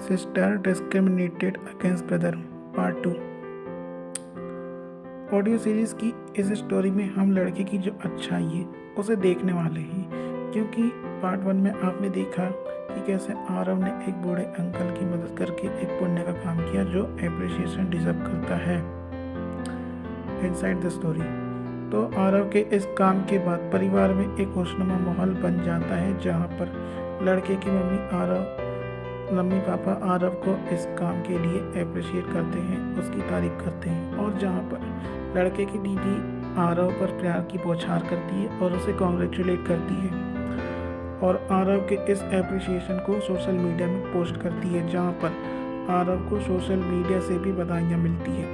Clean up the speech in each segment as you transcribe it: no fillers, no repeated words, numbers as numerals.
Sister discriminated against brother part 2। Audio series की इस story में हम लड़के की जो अच्छाई है उसे देखने वाले हैं, क्योंकि पार्ट 1 में आपने देखा कि कैसे आरव ने एक बूढ़े अंकल की मदद करके एक पुण्य का काम किया जो एप्रिसिएशन डिजर्व करता है। Inside the story. तो आरव के इस काम के बाद परिवार में एक खुशनुमा माहौल बन जाता है, जहाँ पर लड़के की मम्मी पापा आरव को इस काम के लिए अप्रिशिएट करते हैं, उसकी तारीफ करते हैं, और जहाँ पर लड़के की दीदी आरव पर प्यार की बौछार करती है और उसे कॉन्ग्रेचुलेट करती है और आरव के इस अप्रिशिएशन को सोशल मीडिया में पोस्ट करती है, जहाँ पर आरव को सोशल मीडिया से भी बधाइयाँ मिलती है,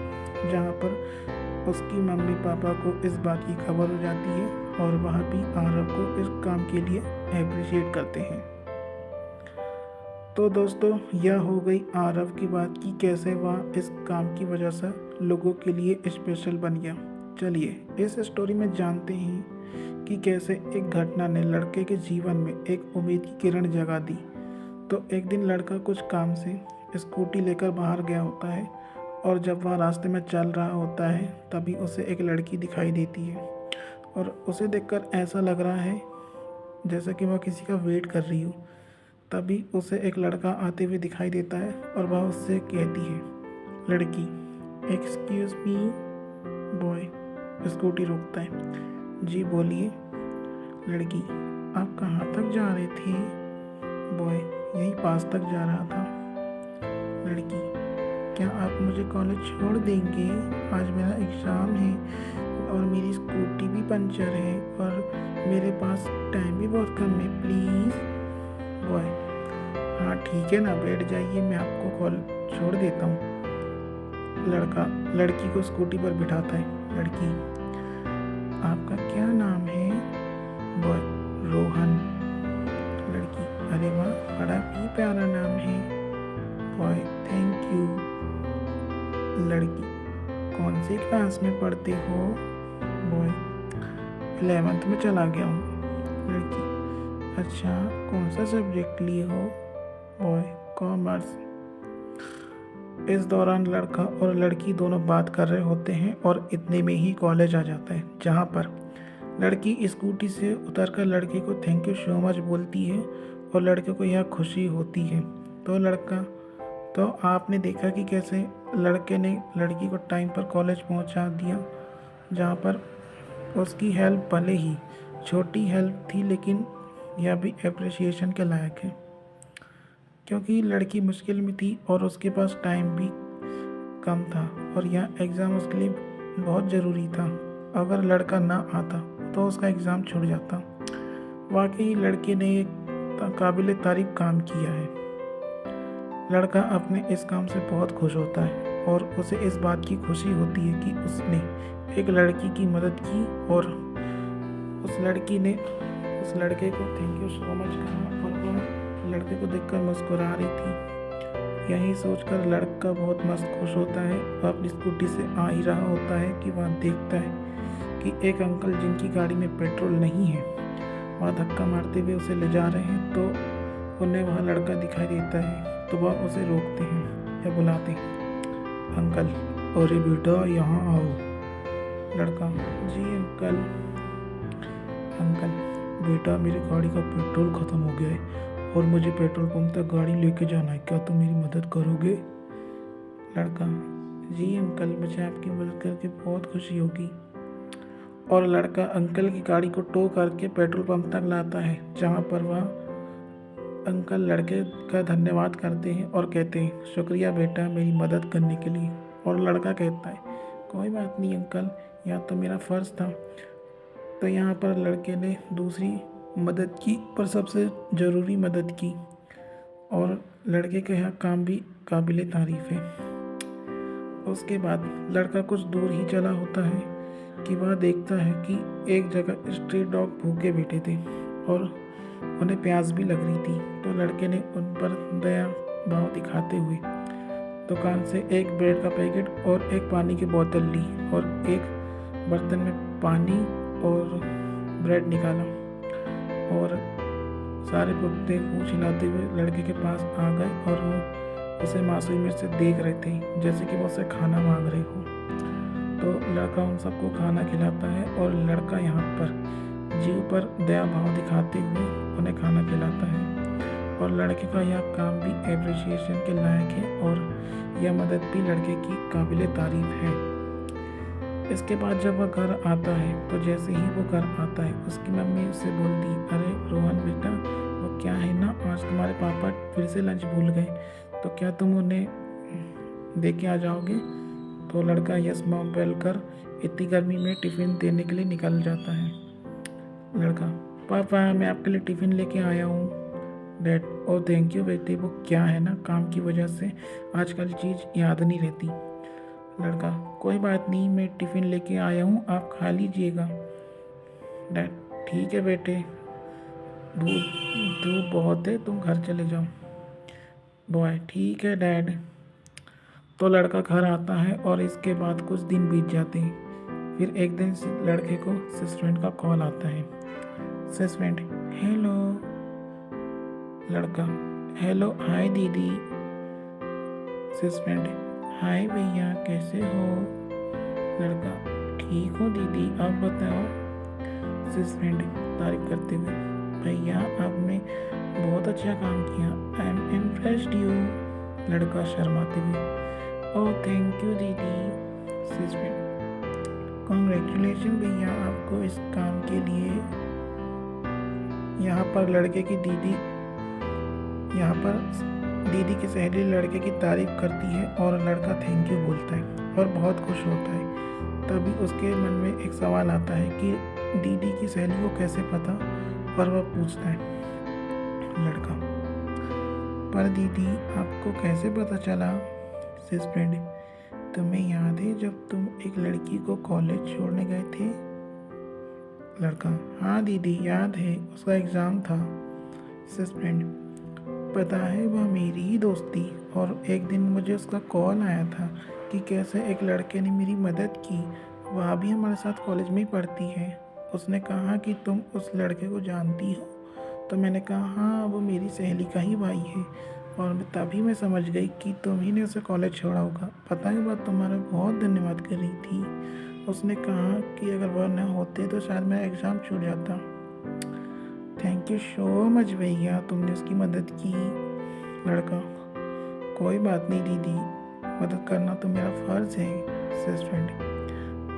जहाँ पर उसकी मम्मी पापा को इस बात की खबर हो जाती है और वह भी आरव को इस काम के लिए अप्रिशिएट करते हैं। तो दोस्तों, यह हो गई आरव की बात कि कैसे वह इस काम की वजह से लोगों के लिए स्पेशल बन गया। चलिए इस स्टोरी में जानते हैं कि कैसे एक घटना ने लड़के के जीवन में एक उम्मीद की किरण जगा दी। तो एक दिन लड़का कुछ काम से स्कूटी लेकर बाहर गया होता है और जब वह रास्ते में चल रहा होता है तभी उसे एक लड़की दिखाई देती है और उसे देखकर ऐसा लग रहा है जैसा कि वह किसी का वेट कर रही हो। तभी उसे एक लड़का आते हुए दिखाई देता है और वह उससे कहती है, लड़की, एक्सक्यूज़ मी बॉय। स्कूटी रोकता है। जी बोलिए। लड़की, आप कहाँ तक जा रहे थे? बॉय, यहीं पास तक जा रहा था। लड़की, क्या आप मुझे कॉलेज छोड़ देंगे? आज मेरा एग्ज़ाम है और मेरी स्कूटी भी पंचर है और मेरे पास टाइम भी बहुत कम है, प्लीज़। बॉय, हाँ ठीक है ना, बैठ जाइए, मैं आपको कॉलेज छोड़ देता हूँ। लड़का लड़की को स्कूटी पर बिठाता है। लड़की, आपका क्या नाम है? बॉय, रोहन। लड़की, अरे वाह, बड़ा ही प्यारा नाम है। Boy, thank you. लड़की, कौन सी क्लास में पढ़ते हो? बॉय, 11th में चला गया हूँ। लड़की, अच्छा, कौन सा सब्जेक्ट लिए हो? Boy, commerce. इस दौरान लड़का और लड़की दोनों बात कर रहे होते हैं और इतने में ही कॉलेज आ जाता है, जहाँ पर लड़की स्कूटी से उतरकर लड़के को थैंक यू सो मच बोलती है और लड़के को यह खुशी होती है। तो आपने देखा कि कैसे लड़के ने लड़की को टाइम पर कॉलेज पहुंचा दिया, जहाँ पर उसकी हेल्प भले ही छोटी हेल्प थी लेकिन यह भी अप्रिसिएशन के लायक है, क्योंकि लड़की मुश्किल में थी और उसके पास टाइम भी कम था और यह एग्ज़ाम उसके लिए बहुत ज़रूरी था। अगर लड़का ना आता तो उसका एग्ज़ाम छूट जाता। वाकई लड़के ने एक काबिल तारीफ काम किया है। लड़का अपने इस काम से बहुत खुश होता है और उसे इस बात की खुशी होती है कि उसने एक लड़की की मदद की और उस लड़की ने उस लड़के को थैंक यू सो मच कहा और वह लड़के को देखकर मुस्कुरा रही थी। यही सोचकर लड़का बहुत मस्त खुश होता है। वह अपनी स्कूटी से आ ही रहा होता है कि वह देखता है कि एक अंकल जिनकी गाड़ी में पेट्रोल नहीं है वह धक्का मारते हुए उसे ले जा रहे हैं। तो उन्हें वह लड़का दिखाई देता है तो वह उसे रोकते हैं या बुलाते हैं, अंकल, अरे बेटा यहाँ आओ। लड़का, जी अंकल। अंकल, बेटा मेरी गाड़ी का पेट्रोल ख़त्म हो गया है और मुझे पेट्रोल पंप तक गाड़ी लेके जाना है, क्या तुम मेरी मदद करोगे? लड़का, जी अंकल, मुझे आपकी मदद करके बहुत खुशी होगी। और लड़का अंकल की गाड़ी को टो करके पेट्रोल पंप तक लाता है, जहाँ पर वह अंकल लड़के का धन्यवाद करते हैं और कहते हैं, शुक्रिया बेटा मेरी मदद करने के लिए। और लड़का कहता है, कोई बात नहीं अंकल, यह तो मेरा फ़र्ज़ था। तो यहाँ पर लड़के ने दूसरी मदद की पर सबसे ज़रूरी मदद की और लड़के का यह काम भी काबिल तारीफ़ है। उसके बाद लड़का कुछ दूर ही चला होता है कि वह देखता है कि एक जगह स्ट्रीट डॉग भूखे बैठे थे और उन्हें प्यास भी लग रही थी। तो लड़के ने उन पर दया भाव दिखाते हुए दुकान से एक ब्रेड का पैकेट और एक पानी की बोतल ली और एक बर्तन में पानी और ब्रेड निकाला और सारे कुत्ते मुँह छिलाते हुए लड़के के पास आ गए और वो उसे मासूमियत से देख रहे थे, जैसे कि वो उसे खाना मांग रहे हो। तो लड़का उन सबको खाना खिलाता है और लड़का यहाँ पर जीव पर दया भाव दिखाते हुए उन्हें खाना खिलाता है। और लड़के का यह काम भी एप्रिसिएशन के लायक है और यह मदद भी लड़के की काबिले तारीफ है। इसके बाद जब वह घर आता है तो जैसे ही वो घर आता है उसकी मम्मी उसे बोलती, अरे रोहन बेटा, वो क्या है ना, आज तुम्हारे पापा फिर से लंच भूल गए, तो क्या तुम उन्हें दे के आ जाओगे। तो लड़का यस मॉम बोलकर इतनी गर्मी में टिफ़िन देने के लिए निकल जाता है। लड़का, पापा मैं आपके लिए टिफ़िन लेके आया हूँ। डैड, ओ थैंक यू बेटे। वो क्या है ना, काम की वजह से आजकल चीज़ याद नहीं रहती। लड़का, कोई बात नहीं, मैं टिफ़िन लेके आया हूँ, आप खा लीजिएगा। डैड, ठीक है बेटे, धूप धूप बहुत है, तुम घर चले जाओ। बॉय, ठीक है डैड। तो लड़का घर आता है और इसके बाद कुछ दिन बीत जाते हैं। फिर एक दिन लड़के को सस्पेंड का कॉल आता है। Suspend, hello. लड़का, हेलो, हाय दीदी। सस्पेंड, हाय भैया, कैसे हो। लड़का, ठीक हो दीदी, आप बताओ। सस्पेंड तारीफ करते हुए, भैया आपने बहुत अच्छा काम किया, आई एम इम्प्रेस्ड यू। लड़का शर्माते हुए, ओह थैंक यू दीदी। सस्पेंड, कॉन्ग्रेचुलेशन भैया आपको इस काम के लिए। यहाँ पर दीदी की सहेली लड़के की तारीफ करती है और लड़का थैंक यू बोलता है और बहुत खुश होता है। तभी उसके मन में एक सवाल आता है कि दीदी की सहेली को कैसे पता, पर वह पूछता है लड़का, पर दीदी आपको कैसे पता चला। सस्पेंड, तुम्हें याद है जब तुम एक लड़की को कॉलेज छोड़ने गए थे। लड़का, हाँ दीदी याद है, उसका एग्ज़ाम था। सस्पेंड, पता है वह मेरी ही दोस्त थी और एक दिन मुझे उसका कॉल आया था कि कैसे एक लड़के ने मेरी मदद की, वह भी हमारे साथ कॉलेज में ही पढ़ती है। उसने कहा कि तुम उस लड़के को जानती हो, तो मैंने कहा हाँ, वो मेरी सहेली का ही भाई है। और तभी मैं समझ गई कि तुम ही ने उसे कॉलेज छोड़ा होगा। पता है वह तुम्हारा बहुत धन्यवाद कर रही थी। उसने कहा कि अगर वह न होते तो शायद मेरा एग्ज़ाम छूट जाता। थैंक यू सो मच भैया, तुमने उसकी मदद की। लड़का, कोई बात नहीं दीदी, मदद करना तो मेरा फ़र्ज़ है। सस्पेंड,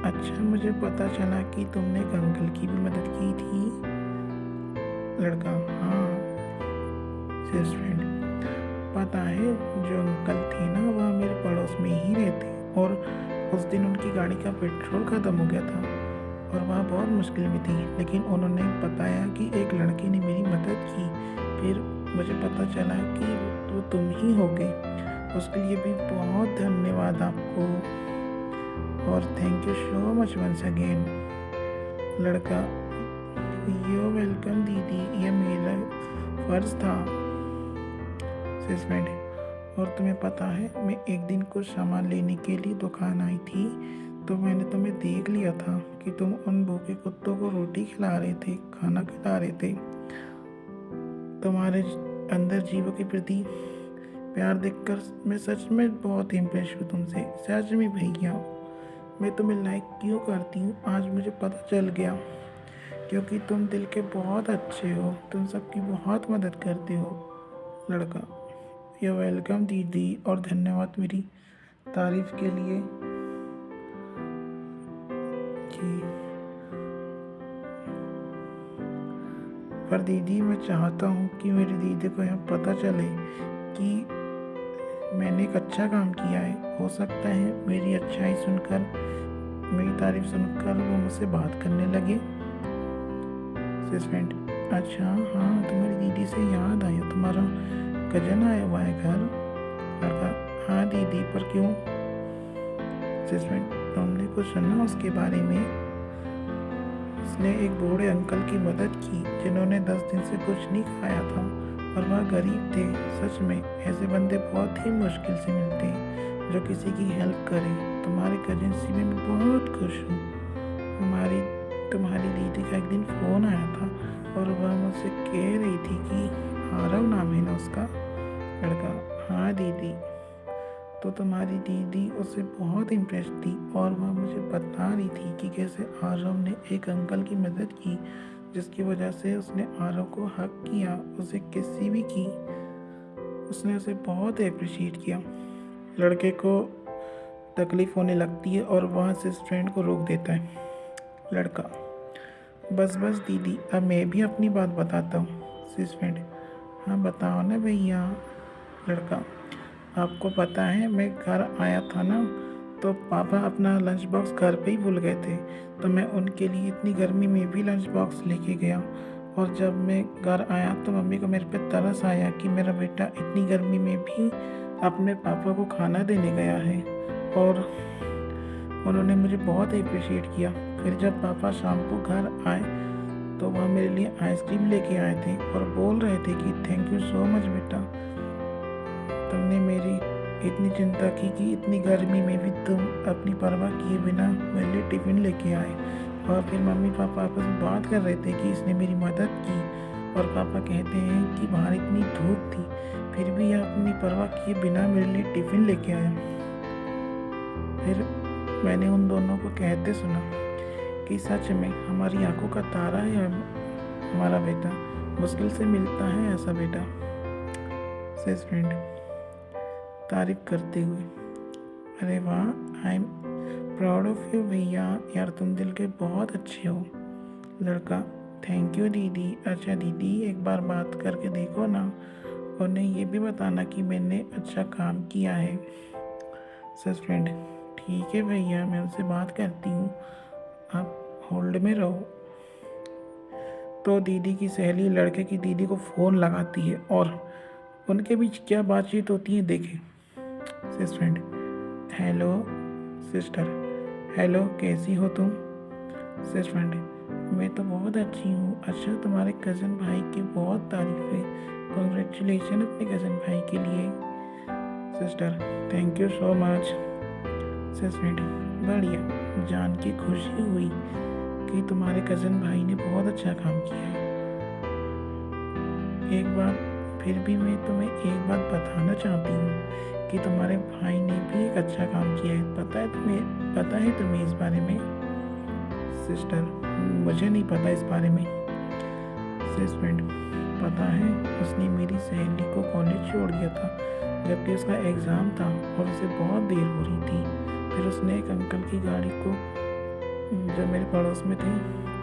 अच्छा मुझे पता चला कि तुमने एक अंकल की भी मदद की थी। लड़का, हाँ। सस्पेंड, पता है जो अंकल थे ना, वह मेरे पड़ोस में ही रहते और उस दिन उनकी गाड़ी का पेट्रोल ख़त्म हो गया था और वह बहुत मुश्किल में थी, लेकिन उन्होंने बताया कि एक लड़के ने मेरी मदद की। फिर मुझे पता चला कि वो तुम ही होगे। उसके लिए भी बहुत धन्यवाद आपको और thank you so much once again. लड़का, यू वेलकम दीदी, यह मेरा फ़र्ज़ था। सस्पेंड, और तुम्हें पता है मैं एक दिन कुछ सामान लेने के लिए दुकान आई थी, तो मैंने तुम्हें देख लिया था कि तुम उन भूखे कुत्तों को रोटी खिला रहे थे, खाना खिला रहे थे। तुम्हारे अंदर जीवों के प्रति प्यार देखकर मैं सच में बहुत इम्प्रेस हूँ तुमसे। सच में भैया, मैं तुम्हें लाइक क्यों करती हूँ आज मुझे पता चल गया, क्योंकि तुम दिल के बहुत अच्छे हो, तुम सबकी बहुत मदद करते हो। लड़का, यू वेलकम दीदी और धन्यवाद मेरी तारीफ़ के लिए। पर दीदी मैं चाहता हूँ कि मेरी दीदी को यह पता चले कि मैंने एक अच्छा काम किया है। हो सकता है मेरी अच्छाई सुनकर, मेरी तारीफ सुनकर वो मुझसे बात करने लगे। सस्पेंड, अच्छा हाँ, तुम्हारी दीदी से याद आया, तुम्हारा कजन आया हुआ है घर। लड़का, हाँ दीदी, पर क्यों। सस्पेंड, तुमने कुछ सुना उसके बारे में। उसने एक बूढ़े अंकल की मदद की जिन्होंने 10 दिन से कुछ नहीं खाया था और वह गरीब थे। सच में ऐसे बंदे बहुत ही मुश्किल से मिलते हैं जो किसी की हेल्प करें। तुम्हारे कजिन से मैं बहुत खुश हूँ। तुम्हारी दीदी का एक दिन फ़ोन आया था और वह मुझसे कह रही थी कि आरव नाम है ना उसका। लड़का, हाँ दीदी। तो तुम्हारी दीदी उससे बहुत इम्प्रेस थी और वह मुझे बता रही थी कि कैसे आरव ने एक अंकल की मदद की, जिसकी वजह से उसने आरव को हक किया, उसे किसी भी की, उसने उसे बहुत अप्रिशिएट किया। लड़के को तकलीफ़ होने लगती है और वहाँ से उस फ्रेंड को रोक देता है। लड़का, बस बस दीदी, अब मैं भी अपनी बात बताता हूँ। सिस फ्रेंड, हाँ बताओ ना भैया। लड़का, आपको पता है मैं घर आया था ना, तो पापा अपना लंच बॉक्स घर पे ही भूल गए थे, तो मैं उनके लिए इतनी गर्मी में भी लंच बॉक्स लेके गया। और जब मैं घर आया तो मम्मी को मेरे पे तरस आया कि मेरा बेटा इतनी गर्मी में भी अपने पापा को खाना देने गया है, और उन्होंने मुझे बहुत अप्रिशिएट किया। फिर जब पापा शाम को घर आए तो वह मेरे लिए आइसक्रीम लेके आए थे और बोल रहे थे कि थैंक यू सो मच बेटा, तुमने मेरी इतनी चिंता की कि इतनी गर्मी में भी तुम अपनी परवाह किए बिना मेरे लिए टिफ़िन लेके आए। और फिर मम्मी पापा आपस में बात कर रहे थे कि इसने मेरी मदद की, और पापा कहते हैं कि बाहर इतनी धूप थी फिर भी यह अपनी परवाह किए बिना मेरे लिए टिफ़िन लेके आया। फिर मैंने उन दोनों को कहते सुना कि सच में हमारी आंखों का तारा है हमारा बेटा, मुश्किल से मिलता है ऐसा बेटा। सेज फ्रेंड तारीफ करते हुए, अरे वाह, I am proud of you भैया, यार तुम दिल के बहुत अच्छे हो। लड़का, थैंक यू दीदी। अच्छा दीदी, एक बार बात करके देखो ना, उन्हें ये भी बताना कि मैंने अच्छा काम किया है। सच फ्रेंड, ठीक है भैया, मैं उनसे बात करती हूँ, आप होल्ड में रहो। तो दीदी की सहेली लड़के की दीदी को फ़ोन लगाती है और उनके बीच क्या बातचीत होती है देखें। सिस फ्रेंड, हेलो सिस्टर, हेलो कैसी हो तुम? सिस फ्रेंड, मैं तो बहुत अच्छी हूँ। अच्छा, तुम्हारे कज़न भाई की बहुत तारीफ है, कॉन्ग्रेचुलेशन अपने कज़न भाई के लिए। Sister, thank you so much. Sis friend, बढ़िया, जान के खुशी हुई कि तुम्हारे कज़न भाई ने बहुत अच्छा काम किया है। एक बार फिर भी मैं तुम्हें एक बात बताना चाहती हूँ कि तुम्हारे भाई ने भी एक अच्छा काम किया है। पता है तुम्हें इस बारे में? सिस्टर, मुझे नहीं पता इस बारे में। सिस फ्रेंड, पता है, उसने मेरी सहेली को कॉलेज छोड़ दिया था जबकि उसका एग्ज़ाम था और उसे बहुत देर हो रही थी। फिर उसने एक अंकल की गाड़ी को, जो मेरे पड़ोस में थे,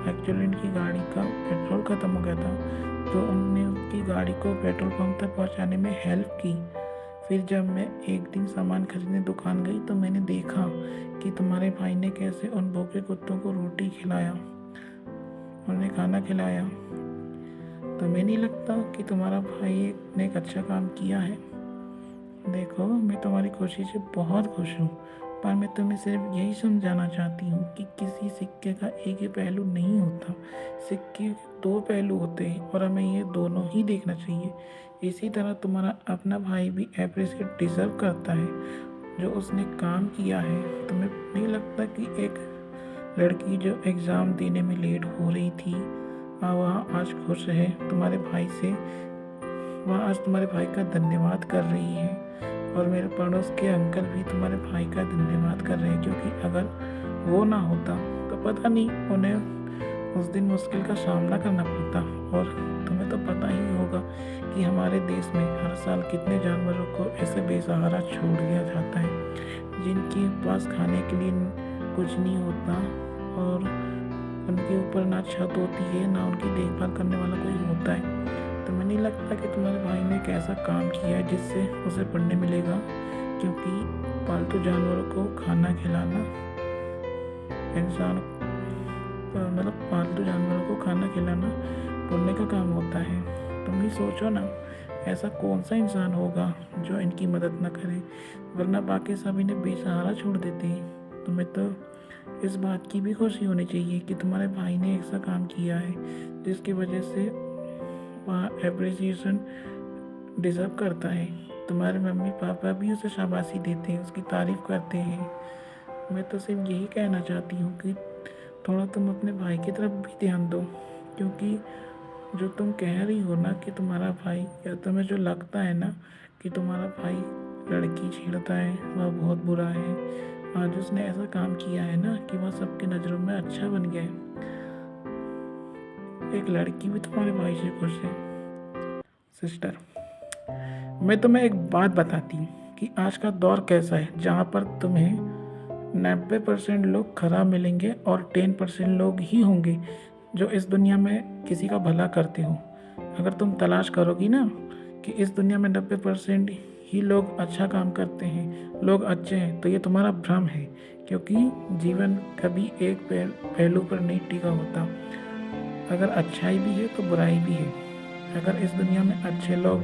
एक्चुअली उनकी गाड़ी का पेट्रोल ख़त्म हो गया था, तो उनने उनकी गाड़ी को पेट्रोल पंप तक पहुंचाने में हेल्प की। फिर जब मैं एक दिन सामान खरीदने दुकान गई तो मैंने देखा कि तुम्हारे भाई ने कैसे उन भूखे कुत्तों को रोटी खिलाया, उन्हें खाना खिलाया। तुम्हें नहीं लगता कि तुम्हारा भाई ने एक अच्छा काम किया है? देखो, मैं तुम्हारी खुशी से बहुत खुश हूँ, पर मैं तुम्हें सिर्फ यही समझाना चाहती हूँ कि किसी सिक्के का एक ही पहलू नहीं होता, सिक्के दो पहलू होते हैं और हमें ये दोनों ही देखना चाहिए। इसी तरह तुम्हारा अपना भाई भी अप्रिशिएट डिज़र्व करता है जो उसने काम किया है। तुम्हें नहीं लगता कि एक लड़की जो एग्ज़ाम देने में लेट हो रही थी, वह आज खुश है तुम्हारे भाई से, वह आज तुम्हारे भाई का धन्यवाद कर रही है, और मेरे पड़ोस के अंकल भी तुम्हारे भाई का धन्यवाद कर रहे हैं, क्योंकि अगर वो ना होता तो पता नहीं उन्हें उस दिन मुश्किल का सामना करना पड़ता। और तुम्हें तो पता ही होगा कि हमारे देश में हर साल कितने जानवरों को ऐसे बेसहारा छोड़ दिया जाता है जिनके पास खाने के लिए कुछ नहीं होता, और उनके ऊपर ना छत होती है, ना उनकी देखभाल करने वाला कोई होता है। तो मुझे नहीं लगता कि तुम्हारे भाई ने एक ऐसा काम किया है जिससे उसे पुण्य मिलेगा, क्योंकि पालतू जानवरों को खाना खिलाना इंसान, मतलब पालतू जानवरों को खाना खिलाना पुण्य का काम होता है। तुम ही सोचो ना, ऐसा कौन सा इंसान होगा जो इनकी मदद न करे, वरना बाकी सभी ने बेसहारा छोड़ देते हैं। तुम्हें तो इस बात की भी खुशी होनी चाहिए कि तुम्हारे भाई ने ऐसा काम किया है जिसकी वजह से वह एप्रिसिएशन डिज़र्व करता है। तुम्हारे मम्मी पापा भी उसे शाबाशी देते हैं, उसकी तारीफ़ करते हैं। मैं तो सिर्फ यही कहना चाहती हूँ कि थोड़ा तुम अपने भाई की तरफ भी ध्यान दो, क्योंकि जो तुम कह रही हो ना कि तुम्हारा भाई, या तुम्हें जो लगता है ना कि तुम्हारा भाई लड़की छेड़ता है वह बहुत बुरा है। आज उसने ऐसा काम किया है ना कि वह सबके नज़रों में अच्छा बन गया है। एक लड़की भी तुम्हारे भाई से खुश है। सिस्टर, मैं तुम्हें एक बात बताती हूँ कि आज का दौर कैसा है, जहाँ पर तुम्हें 90% लोग खराब मिलेंगे और 10% लोग ही होंगे जो इस दुनिया में किसी का भला करते हो। अगर तुम तलाश करोगी ना कि इस दुनिया में 90% ही लोग अच्छा काम करते हैं, लोग अच्छे हैं, तो ये तुम्हारा भ्रम है, क्योंकि जीवन कभी एक पहलू पर नहीं टिका होता। अगर अच्छाई भी है तो बुराई भी है। अगर इस दुनिया में अच्छे लोग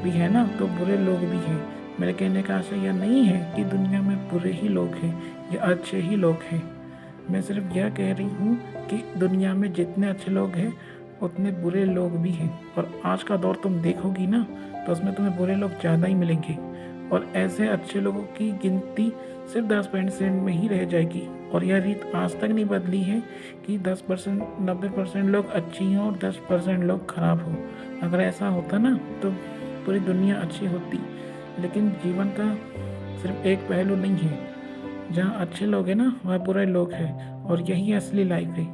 भी हैं ना तो बुरे लोग भी हैं। मेरे कहने का आशय यह नहीं है कि दुनिया में बुरे ही लोग हैं या अच्छे ही लोग हैं। मैं सिर्फ यह कह रही हूँ कि दुनिया में जितने अच्छे लोग हैं उतने बुरे लोग भी हैं। और आज का दौर तुम देखोगी ना तो उसमें तुम्हें बुरे लोग ज़्यादा ही मिलेंगे और ऐसे अच्छे लोगों की गिनती सिर्फ 10% में ही रह जाएगी। और यह रीत आज तक नहीं बदली है कि 10% 90% लोग अच्छी हों और 10% लोग खराब हों। अगर ऐसा होता ना तो पूरी दुनिया अच्छी होती। लेकिन जीवन का सिर्फ एक पहलू नहीं है, जहाँ अच्छे लोग हैं ना वहाँ बुरे लोग हैं, और यही असली लाइफ है।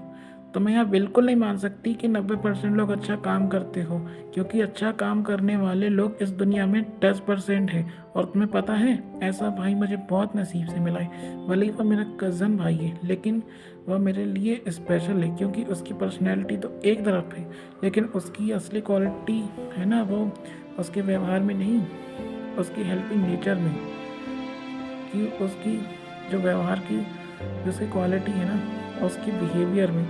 तो मैं यहाँ बिल्कुल नहीं मान सकती कि 90% लोग अच्छा काम करते हो, क्योंकि अच्छा काम करने वाले लोग इस दुनिया में 10% है। और तुम्हें पता है, ऐसा भाई मुझे बहुत नसीब से मिला है। भले ही वह मेरा कज़न भाई है, लेकिन वह मेरे लिए स्पेशल है, क्योंकि उसकी पर्सनैलिटी तो एक तरफ है, लेकिन उसकी असली क्वालिटी है ना वो उसके व्यवहार में नहीं, उसकी हेल्पिंग नेचर में। कि उसकी जो व्यवहार की जैसे क्वालिटी है ना, उसकी बिहेवियर में,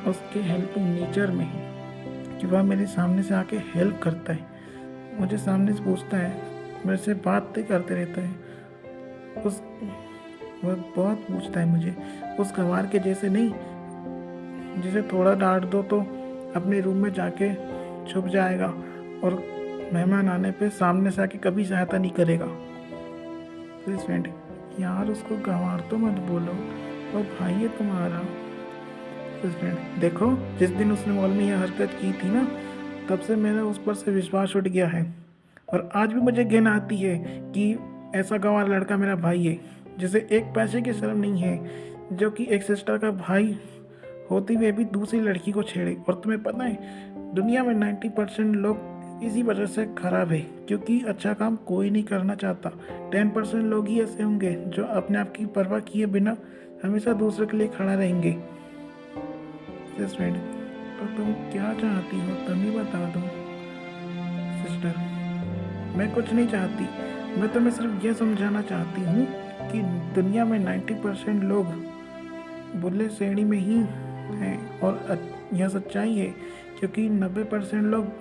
उसके हेल्पिंग नेचर में है कि वह मेरे सामने से आके हेल्प करता है, मुझे सामने से पूछता है, मेरे से बातें करते रहता है। उस वह बहुत पूछता है मुझे, उस गंवार के जैसे नहीं जिसे थोड़ा डांट दो तो अपने रूम में जाके छुप जाएगा और मेहमान आने पे सामने से आके कभी सहायता नहीं करेगा। प्लीज फ्रेंड, यार उसको गंवार तो मत बोलो, वो भाई है तुम्हारा। फ्रेंड देखो, जिस दिन उसने मॉल में यह हरकत की थी ना, तब से मेरा उस पर से विश्वास उठ गया है। और आज भी मुझे घिन आती है कि ऐसा गंवार लड़का मेरा भाई है, जिसे एक पैसे की शर्म नहीं है, जो कि एक सिस्टर का भाई होते हुए भी दूसरी लड़की को छेड़े। और तुम्हें पता है, दुनिया में 90% लोग इसी वजह से खराब है, क्योंकि अच्छा काम कोई नहीं करना चाहता। 10% लोग ही ऐसे होंगे जो अपने आप की परवाह किए बिना हमेशा दूसरे के लिए खड़ा रहेंगे। फ्रेंड, तो तुम क्या चाहती हो, तुम ही बता दो। सिस्टर, मैं कुछ नहीं चाहती, मैं तुम्हें सिर्फ यह समझाना चाहती हूँ कि दुनिया में 90% लोग बुरे श्रेणी में ही हैं, और यह सच्चाई है, क्योंकि 90% लोग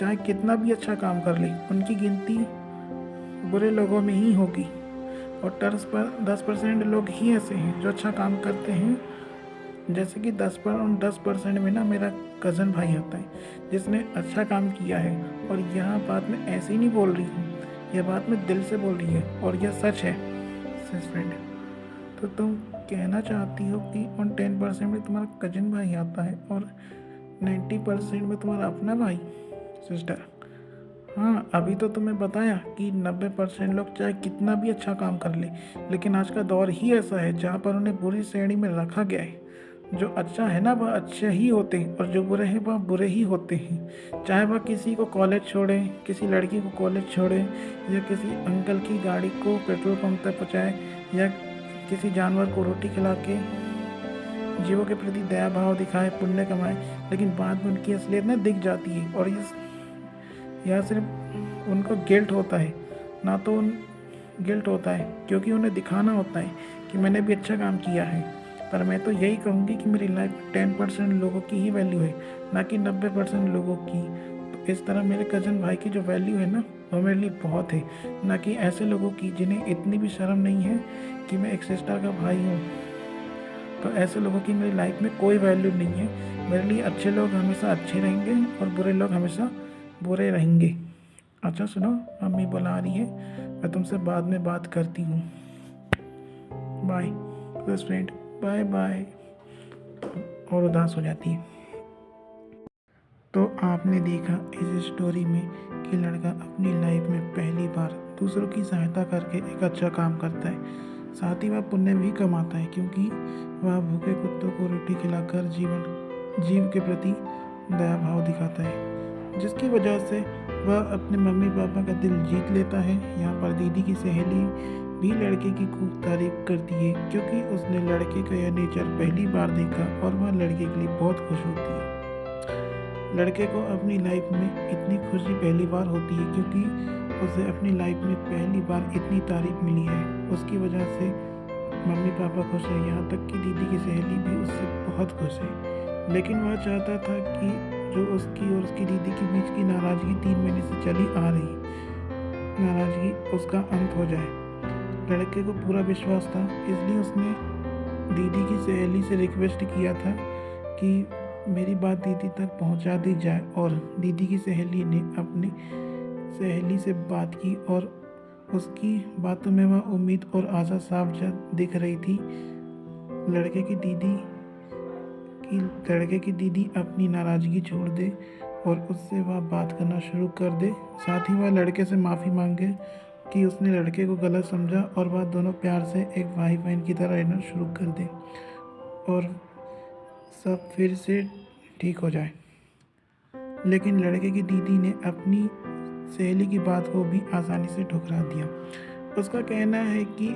चाहे कितना भी अच्छा काम कर ले, उनकी गिनती बुरे लोगों में ही होगी। और 10% लोग ही ऐसे हैं जो अच्छा काम करते हैं। जैसे कि 10% में ना मेरा कज़न भाई आता है, जिसने अच्छा काम किया है। और यह बात मैं ऐसे ही नहीं बोल रही हूँ, यह बात मैं दिल से बोल रही है, और यह सच है। फ्रेंड, तो तुम कहना चाहती हो कि उन 10% में तुम्हारा कज़न भाई आता है और 90% में तुम्हारा अपना भाई। सिस्टर, हाँ, अभी तो तुम्हें बताया कि 90% लोग चाहे कितना भी अच्छा काम कर ले, लेकिन आज का दौर ही ऐसा है जहाँ पर उन्हें बुरी श्रेणी में रखा गया है। जो अच्छा है ना वह अच्छे ही होते हैं, और जो बुरे हैं वह बुरे ही होते हैं। चाहे वह किसी को कॉलेज छोड़े, किसी लड़की को कॉलेज छोड़े, या किसी अंकल की गाड़ी को पेट्रोल पंप तक पहुँचाए, या किसी जानवर को रोटी खिला के जीवों के प्रति दया भाव दिखाए, पुण्य कमाए, लेकिन बाद में उनकी असलियत ना दिख जाती है। और यह सिर्फ उनको गिल्ट होता है, ना तो उन गिल्ट होता है, क्योंकि उन्हें दिखाना होता है कि मैंने भी अच्छा काम किया है। पर मैं तो यही कहूँगी कि मेरी लाइफ में 10% लोगों की ही वैल्यू है, ना कि 90% लोगों की। तो इस तरह मेरे कज़न भाई की जो वैल्यू है ना, वो मेरे लिए बहुत है, ना कि ऐसे लोगों की जिन्हें इतनी भी शर्म नहीं है कि मैं एक सिस्टर का भाई हूँ। तो ऐसे लोगों की मेरी लाइफ में कोई वैल्यू नहीं है। मेरे लिए अच्छे लोग हमेशा अच्छे रहेंगे और बुरे लोग हमेशा बुरे रहेंगे। अच्छा सुनो, मम्मी बुला रही है, मैं तुमसे बाद में बात करती हूँ। Bye best friend, bye bye. और उदास हो जाती है। तो आपने देखा इस स्टोरी में कि लड़का अपनी लाइफ में पहली बार दूसरों की सहायता करके एक अच्छा काम करता है। साथ ही वह पुण्य भी कमाता है, क्योंकि वह भूखे कुत्तों को रोटी खिलाकर जीव के प्रति दया भाव दिखाता है, जिसकी वजह से वह अपने मम्मी पापा का दिल जीत लेता है। यहाँ पर दीदी की सहेली भी लड़के की खूब तारीफ करती है, क्योंकि उसने लड़के का यह नेचर पहली बार देखा और वह लड़के के लिए बहुत खुश होती है। लड़के को अपनी लाइफ में इतनी खुशी पहली बार होती है, क्योंकि उसे अपनी लाइफ में पहली बार इतनी तारीफ मिली है। उसकी वजह से मम्मी पापा खुश है, यहाँ तक कि दीदी की सहेली भी उससे बहुत खुश है। लेकिन वह चाहता था कि जो उसकी और उसकी दीदी के बीच की नाराज़गी 3 महीने से चली आ रही, नाराज़गी उसका अंत हो जाए। लड़के को पूरा विश्वास था, इसलिए उसने दीदी की सहेली से रिक्वेस्ट किया था कि मेरी बात दीदी तक पहुंचा दी जाए। और दीदी की सहेली ने अपनी सहेली से बात की और उसकी बातों में वह उम्मीद और आशा साफ दिख रही थी। लड़के की दीदी अपनी नाराज़गी छोड़ दे और उससे वह बात करना शुरू कर दे। साथ ही वह लड़के से माफ़ी मांगे कि उसने लड़के को गलत समझा और वह दोनों प्यार से एक भाई बहन की तरह रहना शुरू कर दे और सब फिर से ठीक हो जाए। लेकिन लड़के की दीदी ने अपनी सहेली की बात को भी आसानी से ठुकरा दिया। उसका कहना है कि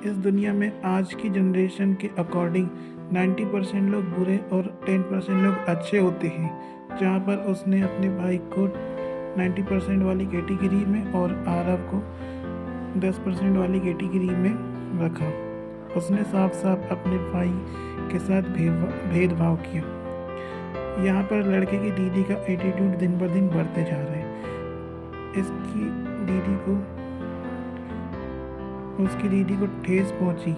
इस दुनिया में आज की जनरेशन के अकॉर्डिंग 90% लोग बुरे और 10% लोग अच्छे होते हैं। जहाँ पर उसने अपने भाई को 90% वाली कैटेगरी में और आरव को 10% वाली कैटेगरी में रखा। उसने साफ साफ अपने भाई के साथ भेदभाव किया। यहाँ पर लड़के की दीदी का एटीट्यूड दिन ब दिन बढ़ते जा रहा है। उसकी दीदी को ठेस पहुँची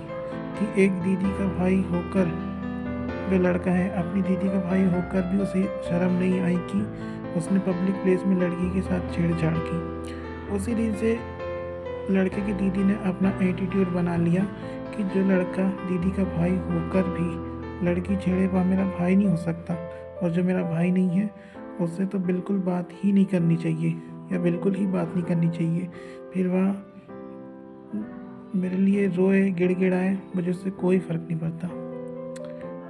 कि एक दीदी का भाई होकर, जो लड़का है अपनी दीदी का भाई होकर भी उसे शर्म नहीं आई कि उसने पब्लिक प्लेस में लड़की के साथ छेड़छाड़ की। उसी दिन से लड़के की दीदी ने अपना एटीट्यूड बना लिया कि जो लड़का दीदी का भाई होकर भी लड़की छेड़े वह मेरा भाई नहीं हो सकता, और जो मेरा भाई नहीं है उससे तो बिल्कुल बात ही नहीं करनी चाहिए, या बिल्कुल ही बात नहीं करनी चाहिए। फिर वह मेरे लिए रोए गिड़गिड़ाए, मुझे उससे कोई फ़र्क नहीं पड़ता।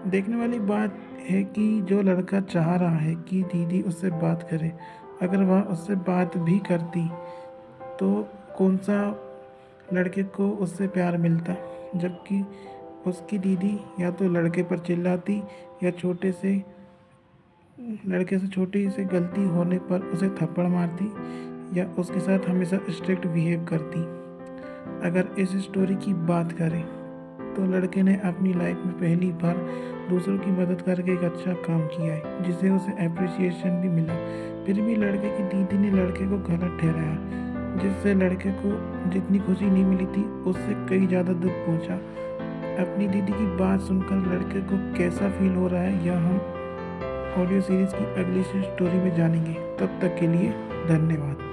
देखने वाली बात है कि जो लड़का चाह रहा है कि दीदी उससे बात करे, अगर वह उससे बात भी करती तो कौन सा लड़के को उससे प्यार मिलता, जबकि उसकी दीदी या तो लड़के पर चिल्लाती या लड़के से छोटी से गलती होने पर उसे थप्पड़ मारती या उसके साथ हमेशा स्ट्रिक्ट बिहेव करती। अगर इस स्टोरी की बात करें तो लड़के ने अपनी लाइफ में पहली बार दूसरों की मदद करके एक अच्छा काम किया है, जिससे उसे अप्रिसिएशन भी मिला। फिर भी लड़के की दीदी ने लड़के को गलत ठहराया, जिससे लड़के को जितनी खुशी नहीं मिली थी उससे कई ज़्यादा दुख पहुंचा। अपनी दीदी की बात सुनकर लड़के को कैसा फील हो रहा है यह हम ऑडियो सीरीज़ की अगली स्टोरी में जानेंगे। तब तक के लिए धन्यवाद।